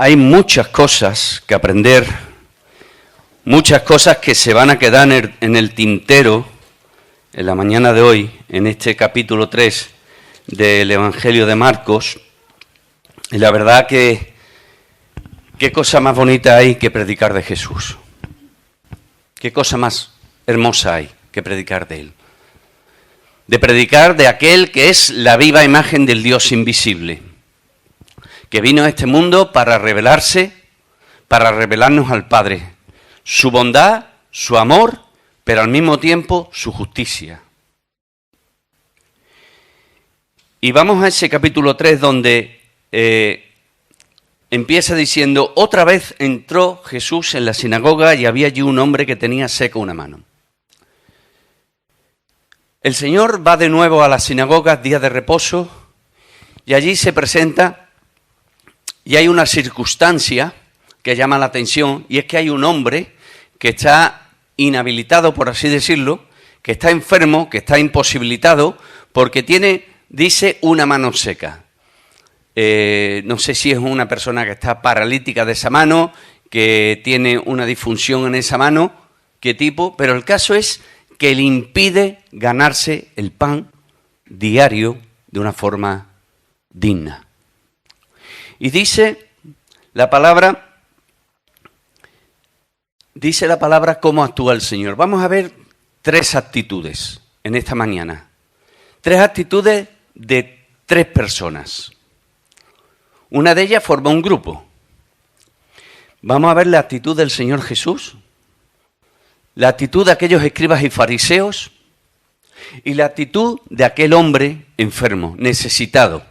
Hay muchas cosas que aprender, muchas cosas que se van a quedar en el tintero en la mañana de hoy, en este capítulo 3 del Evangelio de Marcos. Y la verdad que qué cosa más bonita hay que predicar de Jesús. Qué cosa más hermosa hay que predicar de Él. De predicar de aquel que es la viva imagen del Dios invisible, que vino a este mundo para revelarse, para revelarnos al Padre, su bondad, su amor, pero al mismo tiempo su justicia. Y vamos a ese capítulo 3 donde empieza diciendo: otra vez entró Jesús en la sinagoga y había allí un hombre que tenía seca una mano. El Señor va de nuevo a la sinagoga, día de reposo, y allí se presenta. Y hay una circunstancia que llama la atención, y es que hay un hombre que está inhabilitado, por así decirlo, que está enfermo, que está imposibilitado, porque tiene, dice, una mano seca. No sé si es una persona que está paralítica de esa mano, que tiene una disfunción en esa mano, qué tipo, pero el caso es que le impide ganarse el pan diario de una forma digna. Y dice la palabra cómo actúa el Señor. Vamos a ver tres actitudes en esta mañana. Tres actitudes de tres personas. Una de ellas forma un grupo. Vamos a ver la actitud del Señor Jesús, la actitud de aquellos escribas y fariseos y la actitud de aquel hombre enfermo, necesitado,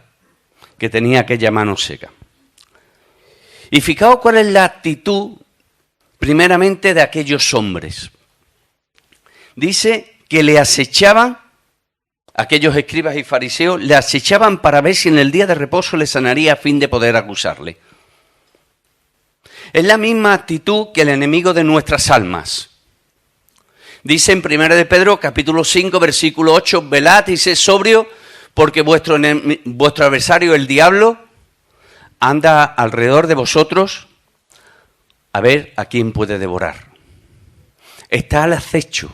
que tenía aquella mano seca. Y fijaos cuál es la actitud, primeramente, de aquellos hombres. Dice que le acechaban, aquellos escribas y fariseos, le acechaban para ver si en el día de reposo le sanaría a fin de poder acusarle. Es la misma actitud que el enemigo de nuestras almas. Dice en 1 de Pedro, capítulo 5, versículo 8, velad y sed sobrio, porque vuestro adversario, el diablo, anda alrededor de vosotros a ver a quién puede devorar. Está al acecho.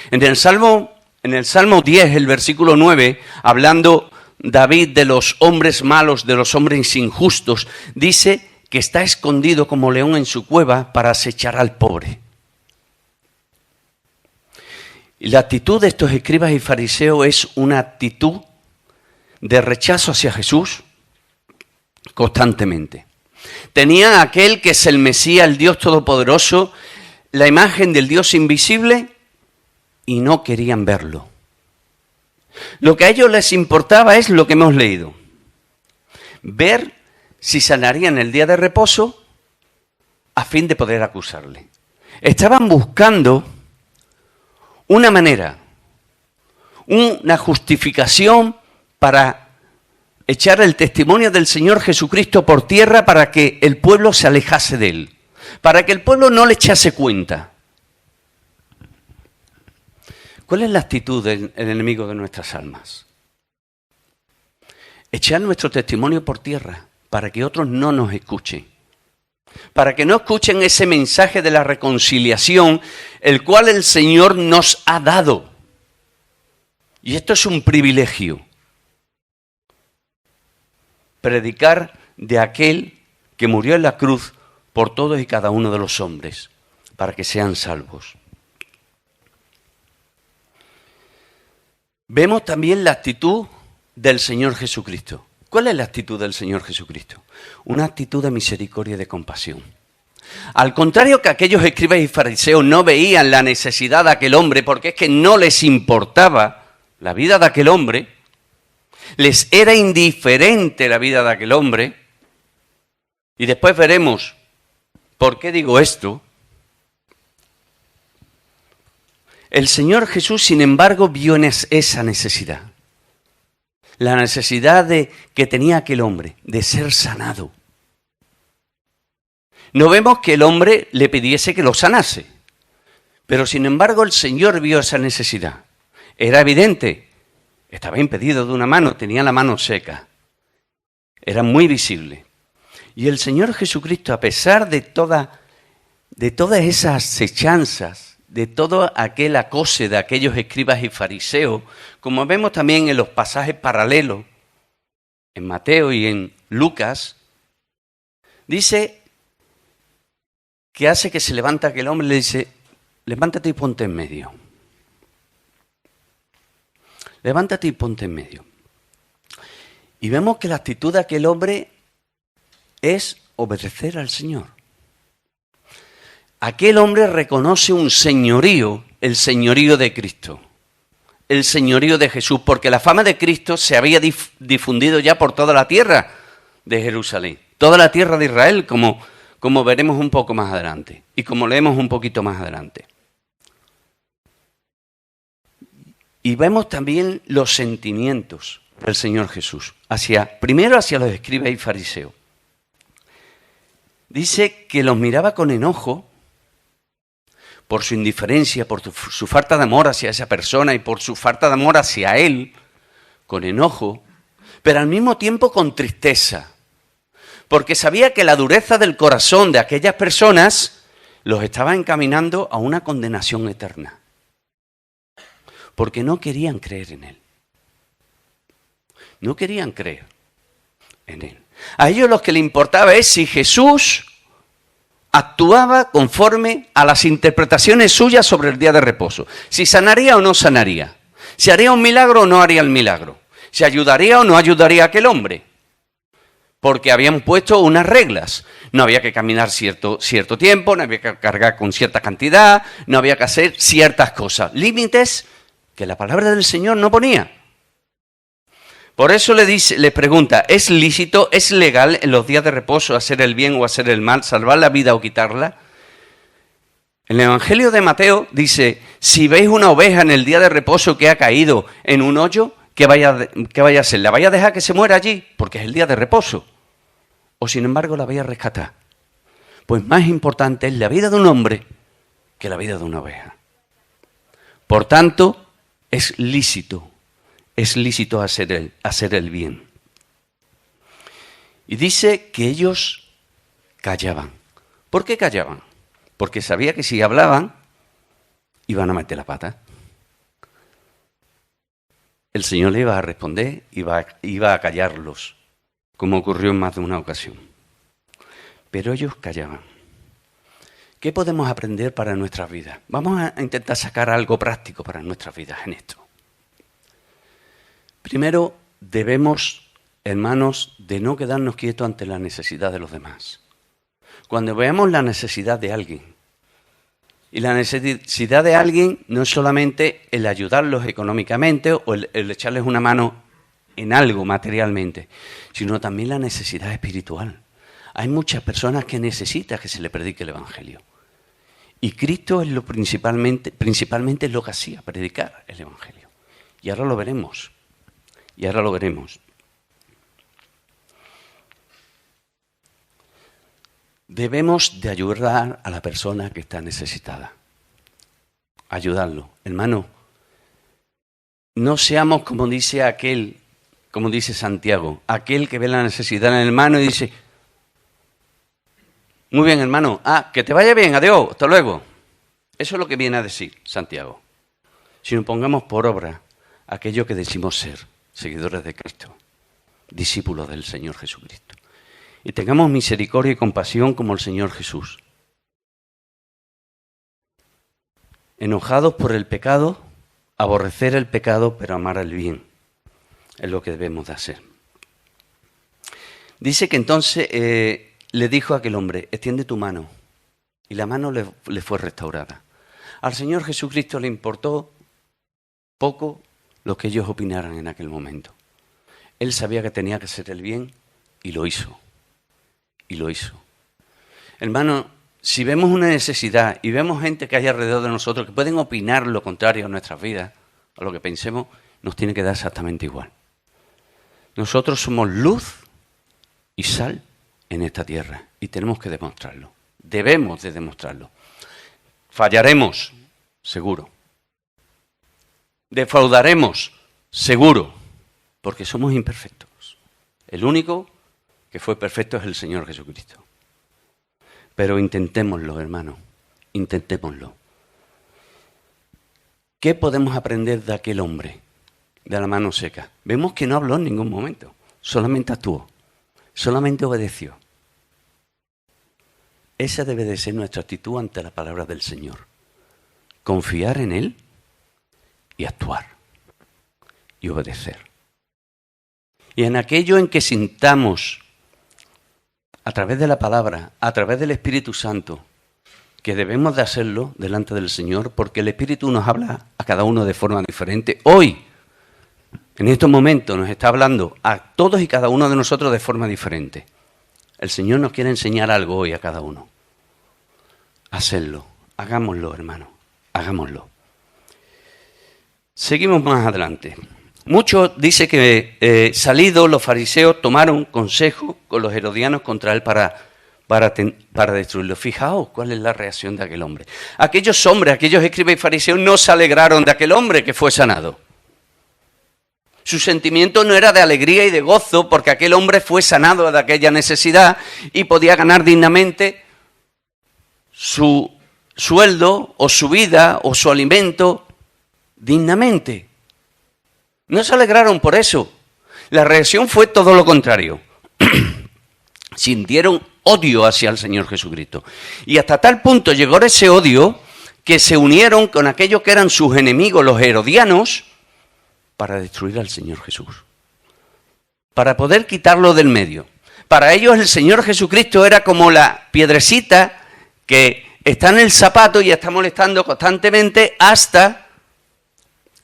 En el Salmo 10, el versículo 9, hablando David de los hombres malos, de los hombres injustos, dice que está escondido como león en su cueva para acechar al pobre. Y la actitud de estos escribas y fariseos es una actitud de rechazo hacia Jesús constantemente. Tenían a aquel que es el Mesías, el Dios Todopoderoso, la imagen del Dios invisible, y no querían verlo. Lo que a ellos les importaba es lo que hemos leído. Ver si sanarían el día de reposo a fin de poder acusarle. Estaban buscando una manera, una justificación para echar el testimonio del Señor Jesucristo por tierra para que el pueblo se alejase de Él, para que el pueblo no le echase cuenta. ¿Cuál es la actitud del enemigo de nuestras almas? Echar nuestro testimonio por tierra para que otros no nos escuchen, para que no escuchen ese mensaje de la reconciliación, el cual el Señor nos ha dado. Y esto es un privilegio. Predicar de aquel que murió en la cruz por todos y cada uno de los hombres, para que sean salvos. Vemos también la actitud del Señor Jesucristo. ¿Cuál es la actitud del Señor Jesucristo? Una actitud de misericordia y de compasión. Al contrario que aquellos escribas y fariseos no veían la necesidad de aquel hombre, porque es que no les importaba la vida de aquel hombre, les era indiferente la vida de aquel hombre, y después veremos por qué digo esto. El Señor Jesús, sin embargo, vio en esa necesidad, la necesidad que tenía aquel hombre de ser sanado. No vemos que el hombre le pidiese que lo sanase, pero sin embargo el Señor vio esa necesidad. Era evidente. Estaba impedido de una mano, tenía la mano seca. Era muy visible. Y el Señor Jesucristo, a pesar de todas esas acechanzas, de todo aquel acose de aquellos escribas y fariseos, como vemos también en los pasajes paralelos, en Mateo y en Lucas, dice que hace que se levanta aquel hombre y le dice, levántate y ponte en medio. Levántate y ponte en medio. Y vemos que la actitud de aquel hombre es obedecer al Señor. Aquel hombre reconoce un señorío, el señorío de Cristo, el señorío de Jesús, porque la fama de Cristo se había difundido ya por toda la tierra de Jerusalén, toda la tierra de Israel, como veremos un poco más adelante y como leemos un poquito más adelante. Y vemos también los sentimientos del Señor Jesús, primero hacia los escribas y fariseos. Dice que los miraba con enojo por su indiferencia, por su falta de amor hacia esa persona y por su falta de amor hacia él, con enojo, pero al mismo tiempo con tristeza, porque sabía que la dureza del corazón de aquellas personas los estaba encaminando a una condenación eterna, porque no querían creer en él. No querían creer en él. A ellos lo que les importaba es si Jesús actuaba conforme a las interpretaciones suyas sobre el día de reposo. Si sanaría o no sanaría. Si haría un milagro o no haría el milagro. Si ayudaría o no ayudaría a aquel hombre. Porque habían puesto unas reglas. No había que caminar cierto tiempo, no había que cargar con cierta cantidad, no había que hacer ciertas cosas. Límites que la palabra del Señor no ponía. Por eso le pregunta, ¿es lícito, es legal en los días de reposo hacer el bien o hacer el mal, salvar la vida o quitarla? En el Evangelio de Mateo dice, si veis una oveja en el día de reposo que ha caído en un hoyo, ¿qué vaya a hacer? ¿La vaya a dejar que se muera allí? Porque es el día de reposo. ¿O sin embargo la vaya a rescatar? Pues más importante es la vida de un hombre que la vida de una oveja. Por tanto, es lícito hacer el bien. Y dice que ellos callaban. ¿Por qué callaban? Porque sabía que si hablaban, iban a meter la pata. El Señor le iba a responder, iba a callarlos, como ocurrió en más de una ocasión. Pero ellos callaban. ¿Qué podemos aprender para nuestras vidas? Vamos a intentar sacar algo práctico para nuestras vidas en esto. Primero, debemos, hermanos, de no quedarnos quietos ante la necesidad de los demás. Cuando veamos la necesidad de alguien, y la necesidad de alguien no es solamente el ayudarlos económicamente o el echarles una mano en algo materialmente, sino también la necesidad espiritual. Hay muchas personas que necesitan que se les predique el Evangelio. Y Cristo es principalmente es lo que hacía, predicar el Evangelio. Y ahora lo veremos. Debemos de ayudar a la persona que está necesitada. Ayudarlo. Hermano, no seamos como dice Santiago, aquel que ve la necesidad en el hermano y dice, muy bien hermano, que te vaya bien, adiós, hasta luego. Eso es lo que viene a decir Santiago. Si nos pongamos por obra aquello que decimos ser, seguidores de Cristo, discípulos del Señor Jesucristo. Y tengamos misericordia y compasión como el Señor Jesús. Enojados por el pecado, aborrecer el pecado, pero amar el bien. Es lo que debemos de hacer. Dice que entonces le dijo a aquel hombre, extiende tu mano. Y la mano le fue restaurada. Al Señor Jesucristo le importó poco lo que ellos opinaran en aquel momento. Él sabía que tenía que hacer el bien y lo hizo. Hermano, si vemos una necesidad y vemos gente que hay alrededor de nosotros que pueden opinar lo contrario a nuestras vidas, a lo que pensemos, nos tiene que dar exactamente igual. Nosotros somos luz y sal en esta tierra y tenemos que demostrarlo. Debemos de demostrarlo. Fallaremos, seguro. Defraudaremos, seguro, porque somos imperfectos. El único que fue perfecto, es el Señor Jesucristo. Pero intentémoslo, hermano, intentémoslo. ¿Qué podemos aprender de aquel hombre, de la mano seca? Vemos que no habló en ningún momento, solamente actuó, solamente obedeció. Esa debe de ser nuestra actitud ante la palabra del Señor. Confiar en Él y actuar y obedecer. Y en aquello en que sintamos, a través de la palabra, a través del Espíritu Santo, que debemos de hacerlo delante del Señor, porque el Espíritu nos habla a cada uno de forma diferente. Hoy, en estos momentos, nos está hablando a todos y cada uno de nosotros de forma diferente. El Señor nos quiere enseñar algo hoy a cada uno. Hacerlo, hagámoslo, hermano, hagámoslo. Seguimos más adelante. Muchos dicen que salidos los fariseos tomaron consejo con los herodianos contra él para destruirlo. Fijaos cuál es la reacción de aquel hombre. Aquellos hombres, aquellos escribas y fariseos no se alegraron de aquel hombre que fue sanado. Su sentimiento no era de alegría y de gozo porque aquel hombre fue sanado de aquella necesidad y podía ganar dignamente su sueldo o su vida o su alimento dignamente. No se alegraron por eso. La reacción fue todo lo contrario. Sintieron odio hacia el Señor Jesucristo. Y hasta tal punto llegó ese odio que se unieron con aquellos que eran sus enemigos, los herodianos, para destruir al Señor Jesús. Para poder quitarlo del medio. Para ellos el Señor Jesucristo era como la piedrecita que está en el zapato y está molestando constantemente hasta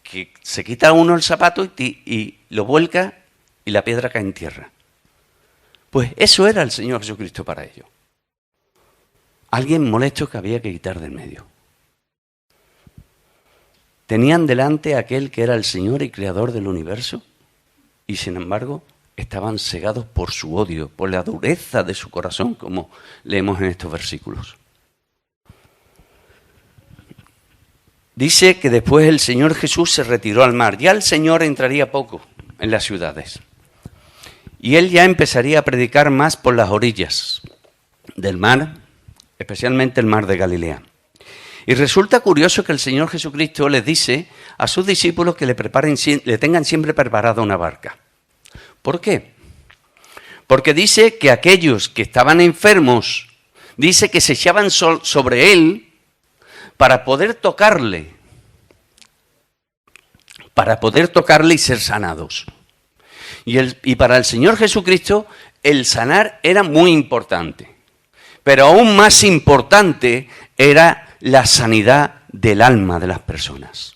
que se quita uno el zapato y lo vuelca y la piedra cae en tierra. Pues eso era el Señor Jesucristo para ellos. Alguien molesto que había que quitar del medio. Tenían delante a aquel que era el Señor y Creador del universo y sin embargo estaban cegados por su odio, por la dureza de su corazón, como leemos en estos versículos. Dice que después el Señor Jesús se retiró al mar. Ya el Señor entraría poco en las ciudades. Y Él ya empezaría a predicar más por las orillas del mar, especialmente el mar de Galilea. Y resulta curioso que el Señor Jesucristo les dice a sus discípulos que le tengan siempre preparada una barca. ¿Por qué? Porque dice que aquellos que estaban enfermos, dice que se echaban sobre Él para poder tocarle y ser sanados. Y para el Señor Jesucristo el sanar era muy importante, pero aún más importante era la sanidad del alma de las personas.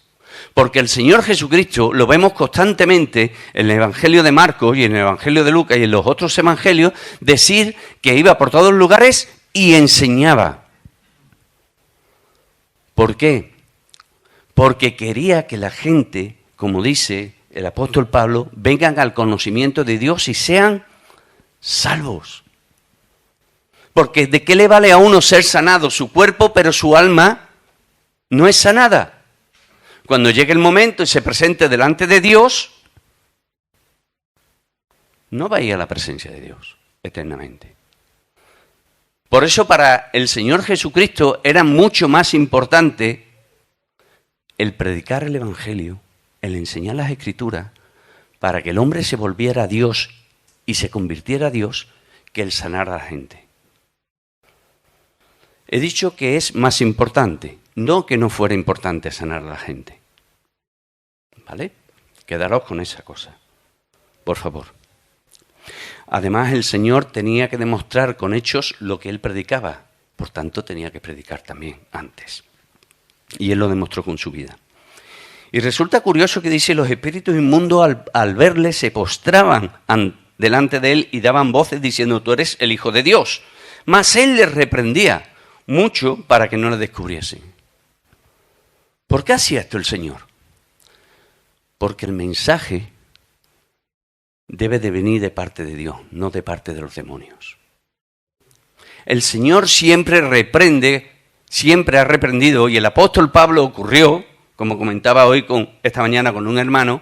Porque el Señor Jesucristo lo vemos constantemente en el Evangelio de Marcos y en el Evangelio de Lucas y en los otros evangelios decir que iba por todos lugares y enseñaba. ¿Por qué? Porque quería que la gente, como dice el apóstol Pablo, vengan al conocimiento de Dios y sean salvos. Porque ¿de qué le vale a uno ser sanado su cuerpo, pero su alma no es sanada? Cuando llegue el momento y se presente delante de Dios, no va a ir a la presencia de Dios eternamente. Por eso para el Señor Jesucristo era mucho más importante el predicar el Evangelio, el enseñar las Escrituras, para que el hombre se volviera a Dios y se convirtiera a Dios, que el sanar a la gente. He dicho que es más importante, no que no fuera importante sanar a la gente. ¿Vale? Quedaros con esa cosa, por favor. Además, el Señor tenía que demostrar con hechos lo que Él predicaba. Por tanto, tenía que predicar también antes. Y Él lo demostró con su vida. Y resulta curioso que dice, los espíritus inmundos al verle se postraban delante de Él y daban voces diciendo, tú eres el Hijo de Dios. Mas Él les reprendía mucho para que no le descubriesen. ¿Por qué hacía esto el Señor? Porque el mensaje debe de venir de parte de Dios, no de parte de los demonios. El Señor siempre reprende, siempre ha reprendido, y el apóstol Pablo ocurrió, como comentaba hoy esta mañana con un hermano,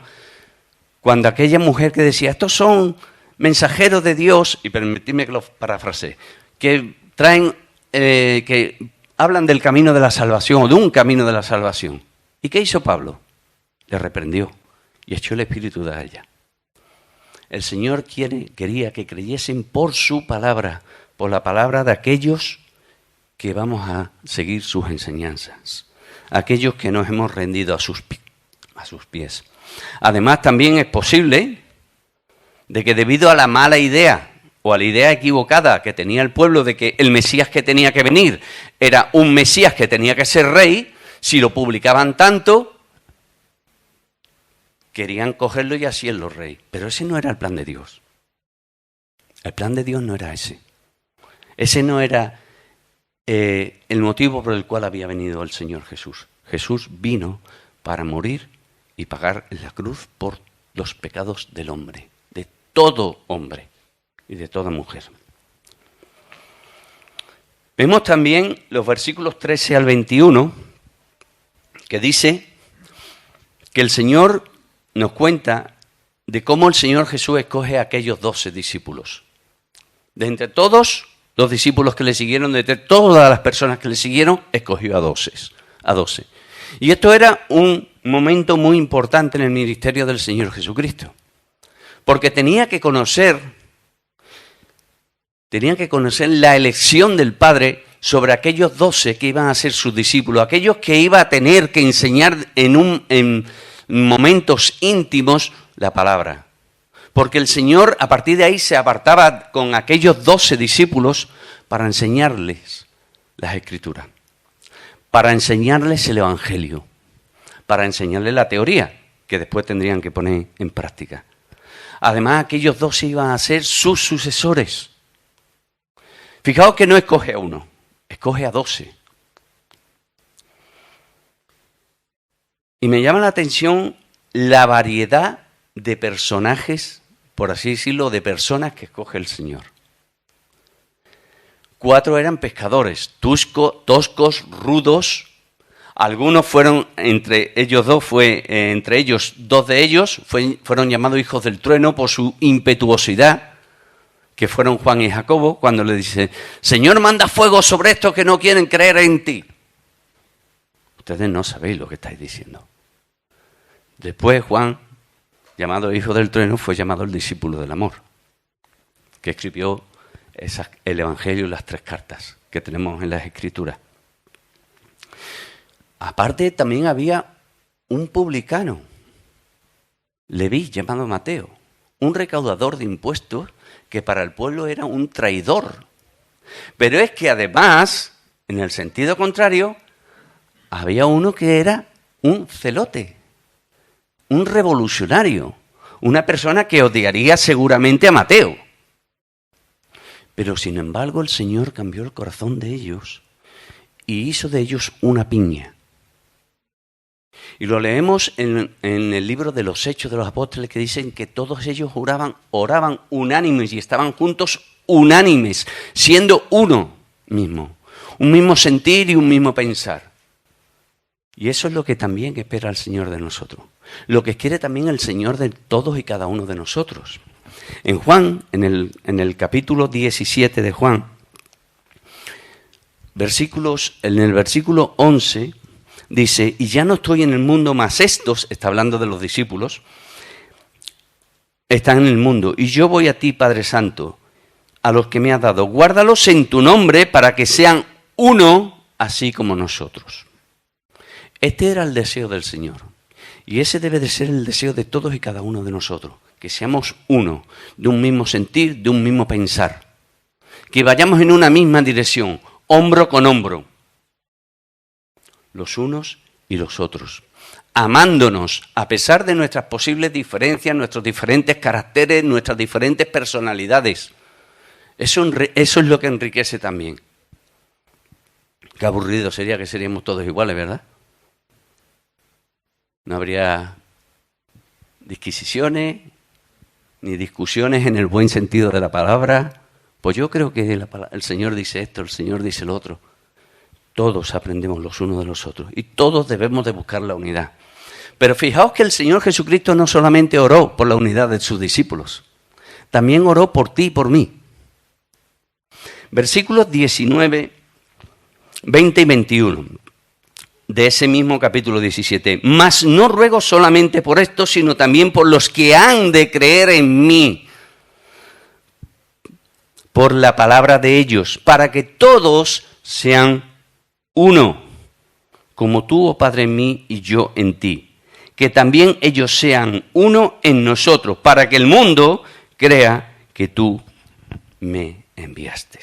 cuando aquella mujer que decía, estos son mensajeros de Dios, y permitidme que lo parafrasee, que traen, que hablan del camino de la salvación o de un camino de la salvación. ¿Y qué hizo Pablo? Le reprendió y echó el espíritu de ella. El Señor quería que creyesen por su palabra, por la palabra de aquellos que vamos a seguir sus enseñanzas, aquellos que nos hemos rendido a sus pies. Además, también es posible de que debido a la mala idea o a la idea equivocada que tenía el pueblo de que el Mesías que tenía que venir era un Mesías que tenía que ser rey, si lo publicaban tanto, querían cogerlo y hacerlo rey. Pero ese no era el plan de Dios. El plan de Dios no era ese. Ese no era el motivo por el cual había venido el Señor Jesús. Jesús vino para morir y pagar en la cruz por los pecados del hombre, de todo hombre y de toda mujer. Vemos también los versículos 13 al 21, que dice que el Señor nos cuenta de cómo el Señor Jesús escoge a aquellos 12 discípulos. De entre todos los discípulos que le siguieron, de entre todas las personas que le siguieron, escogió a 12. Y esto era un momento muy importante en el ministerio del Señor Jesucristo, porque tenían que conocer la elección del Padre sobre aquellos 12 que iban a ser sus discípulos, aquellos que iba a tener que enseñar en momentos íntimos la palabra. Porque el Señor a partir de ahí se apartaba con aquellos 12 discípulos para enseñarles las Escrituras, para enseñarles el Evangelio, para enseñarles la teoría que después tendrían que poner en práctica. Además, aquellos 12 iban a ser sus sucesores. Fijaos que no escoge a uno, escoge a 12. Y me llama la atención la variedad de personajes, por así decirlo, de personas que escoge el Señor. 4 eran pescadores, toscos, rudos. Algunos fueron, entre ellos 2 de ellos fueron llamados hijos del trueno por su impetuosidad, que fueron Juan y Jacobo, cuando le dice: Señor, manda fuego sobre estos que no quieren creer en ti. Ustedes no sabéis lo que estáis diciendo. Después Juan, llamado hijo del trueno, fue llamado el discípulo del amor, que escribió el Evangelio y las 3 cartas que tenemos en las Escrituras. Aparte, también había un publicano, Leví, llamado Mateo, un recaudador de impuestos que para el pueblo era un traidor. Pero es que además, en el sentido contrario, había uno que era un celote, un revolucionario, una persona que odiaría seguramente a Mateo. Pero sin embargo el Señor cambió el corazón de ellos y hizo de ellos una piña. Y lo leemos en el libro de los Hechos de los Apóstoles, que dicen que todos ellos oraban unánimes y estaban juntos unánimes, siendo uno mismo, un mismo sentir y un mismo pensar. Y eso es lo que también espera el Señor de nosotros, lo que quiere también el Señor de todos y cada uno de nosotros. En Juan, en el capítulo 17 de Juan, en el versículo 11, dice: y ya no estoy en el mundo, mas estos, está hablando de los discípulos, están en el mundo, y yo voy a ti, Padre Santo, a los que me has dado. Guárdalos en tu nombre para que sean uno, así como nosotros. Este era el deseo del Señor. Y ese debe de ser el deseo de todos y cada uno de nosotros. Que seamos uno, de un mismo sentir, de un mismo pensar. Que vayamos en una misma dirección, hombro con hombro. Los unos y los otros. Amándonos a pesar de nuestras posibles diferencias, nuestros diferentes caracteres, nuestras diferentes personalidades. Eso es lo que enriquece también. Qué aburrido sería que seríamos todos iguales, ¿verdad? No habría disquisiciones ni discusiones en el buen sentido de la palabra. Pues yo creo que el Señor dice esto, el Señor dice lo otro. Todos aprendemos los unos de los otros y todos debemos de buscar la unidad. Pero fijaos que el Señor Jesucristo no solamente oró por la unidad de sus discípulos. también oró por ti y por mí. Versículos 19, 20 y 21 de ese mismo capítulo 17. Mas no ruego solamente por esto, sino también por los que han de creer en mí, por la palabra de ellos, para que todos sean uno, como tú, oh Padre, en mí y yo en ti. Que también ellos sean uno en nosotros, para que el mundo crea que tú me enviaste.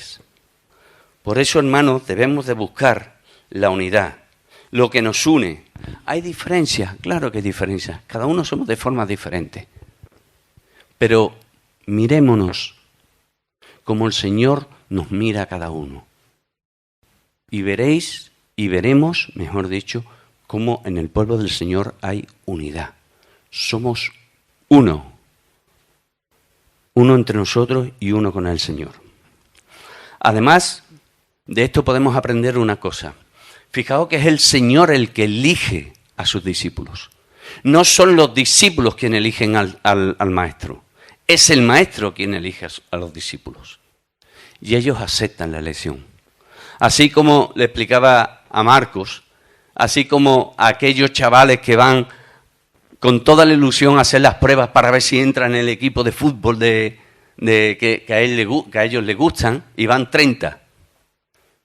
Por eso, hermanos, debemos de buscar la unidad, lo que nos une. ¿Hay diferencias? Claro que hay diferencias. Cada uno somos de forma diferente. Pero mirémonos como el Señor nos mira a cada uno. Y veréis, y veremos, mejor dicho, cómo en el pueblo del Señor hay unidad. Somos uno. Uno entre nosotros y uno con el Señor. Además, de esto podemos aprender una cosa. Fijaos que es el Señor el que elige a sus discípulos. No son los discípulos quienes eligen al maestro. Es el maestro quien elige a los discípulos. Y ellos aceptan la elección. Así como le explicaba a Marcos, así como a aquellos chavales que van con toda la ilusión a hacer las pruebas para ver si entran en el equipo de fútbol que a ellos les gustan, y van 30.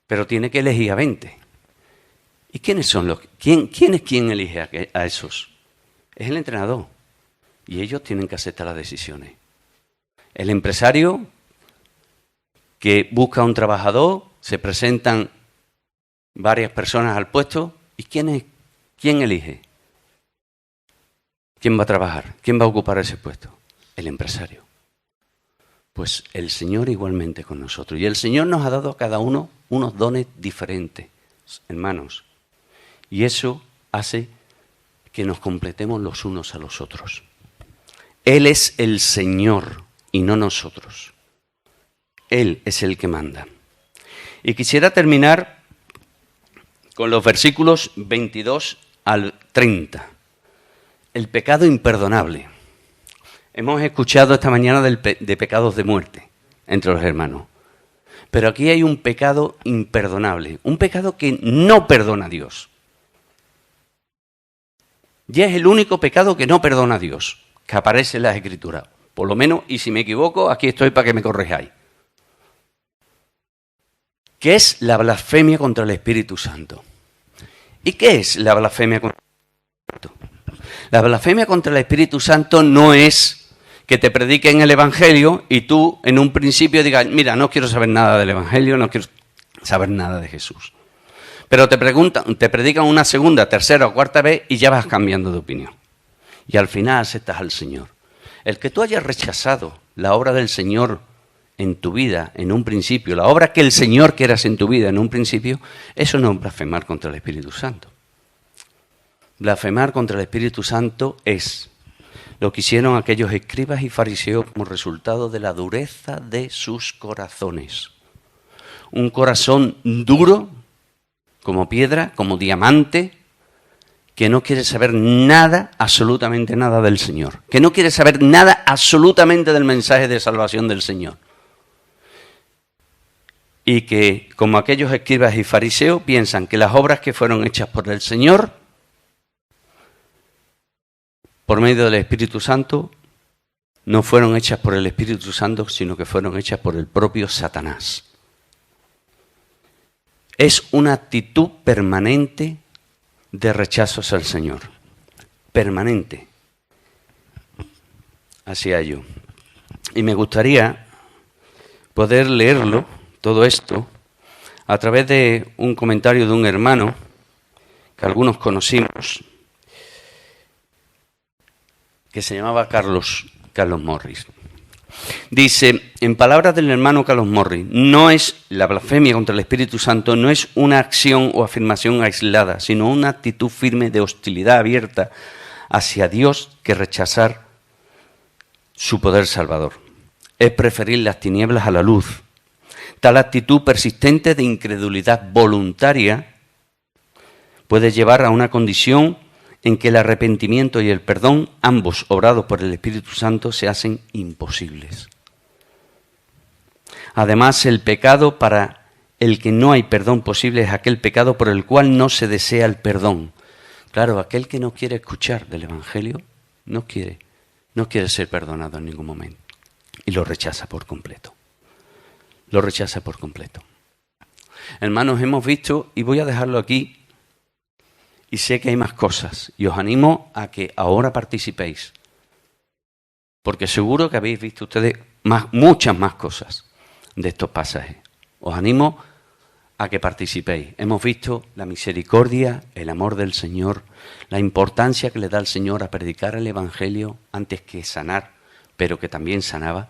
Pero tiene que elegir a 20. ¿Y quiénes son los? ¿Quién es quien elige a esos? Es el entrenador. Y ellos tienen que aceptar las decisiones. El empresario que busca a un trabajador, se presentan varias personas al puesto, ¿y quién elige? ¿Quién va a trabajar? ¿Quién va a ocupar ese puesto? El empresario. Pues el Señor igualmente con nosotros. Y el Señor nos ha dado a cada uno unos dones diferentes, hermanos. Y eso hace que nos completemos los unos a los otros. Él es el Señor y no nosotros. Él es el que manda. Y quisiera terminar con los versículos 22 al 30. El pecado imperdonable. Hemos escuchado esta mañana de pecados de muerte entre los hermanos. Pero aquí hay un pecado imperdonable, un pecado que no perdona a Dios. Ya es el único pecado que no perdona a Dios, que aparece en las Escrituras. Por lo menos, y si me equivoco, aquí estoy para que me corrijáis. ¿Qué es la blasfemia contra el Espíritu Santo? ¿Y qué es la blasfemia contra el Espíritu Santo? La blasfemia contra el Espíritu Santo no es que te prediquen el Evangelio y tú en un principio digas, mira, no quiero saber nada del Evangelio, no quiero saber nada de Jesús. Pero te predican una segunda, tercera o cuarta vez y ya vas cambiando de opinión. Y al final aceptas al Señor. El que tú hayas rechazado la obra del Señor en tu vida en un principio, la obra que el Señor quieras en tu vida en un principio, eso no es blasfemar contra el Espíritu Santo. Blasfemar contra el Espíritu Santo es lo que hicieron aquellos escribas y fariseos como resultado de la dureza de sus corazones. Un corazón duro, como piedra, como diamante, que no quiere saber nada, absolutamente nada del Señor. Que no quiere saber nada absolutamente del mensaje de salvación del Señor. Y que, como aquellos escribas y fariseos, piensan que las obras que fueron hechas por el Señor, por medio del Espíritu Santo, no fueron hechas por el Espíritu Santo, sino que fueron hechas por el propio Satanás. Es una actitud permanente de rechazos al Señor. Permanente. Hacia ello. Y me gustaría poder leerlo, todo esto, a través de un comentario de un hermano que algunos conocimos, que se llamaba Carlos Morris. Dice, en palabras del hermano Carlos Morris, no es la blasfemia contra el Espíritu Santo, no es una acción o afirmación aislada, sino una actitud firme de hostilidad abierta hacia Dios que rechazar su poder salvador. Es preferir las tinieblas a la luz. Tal actitud persistente de incredulidad voluntaria puede llevar a una condición en que el arrepentimiento y el perdón, ambos obrados por el Espíritu Santo, se hacen imposibles. Además, el pecado para el que no hay perdón posible es aquel pecado por el cual no se desea el perdón. Claro, aquel que no quiere escuchar del Evangelio, no quiere ser perdonado en ningún momento. Y lo rechaza por completo. Lo rechaza por completo. Hermanos, hemos visto, y voy a dejarlo aquí, y sé que hay más cosas, y os animo a que ahora participéis, porque seguro que habéis visto ustedes muchas más cosas de estos pasajes. Os animo a que participéis. Hemos visto la misericordia, el amor del Señor, la importancia que le da el Señor a predicar el Evangelio antes que sanar, pero que también sanaba,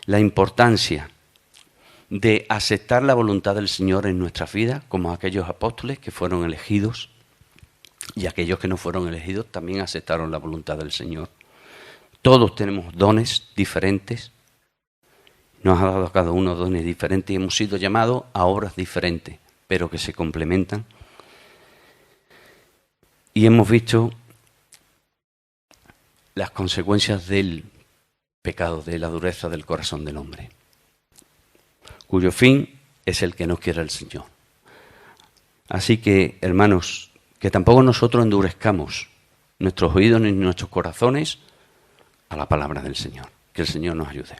la importancia de aceptar la voluntad del Señor en nuestras vidas, como aquellos apóstoles que fueron elegidos, y aquellos que no fueron elegidos también aceptaron la voluntad del Señor. Todos tenemos dones diferentes, nos ha dado a cada uno dones diferentes y hemos sido llamados a obras diferentes, pero que se complementan. Y hemos visto las consecuencias del pecado, de la dureza del corazón del hombre, cuyo fin es el que no quiere el Señor. Así que, hermanos, que tampoco nosotros endurezcamos nuestros oídos ni nuestros corazones a la palabra del Señor. Que el Señor nos ayude.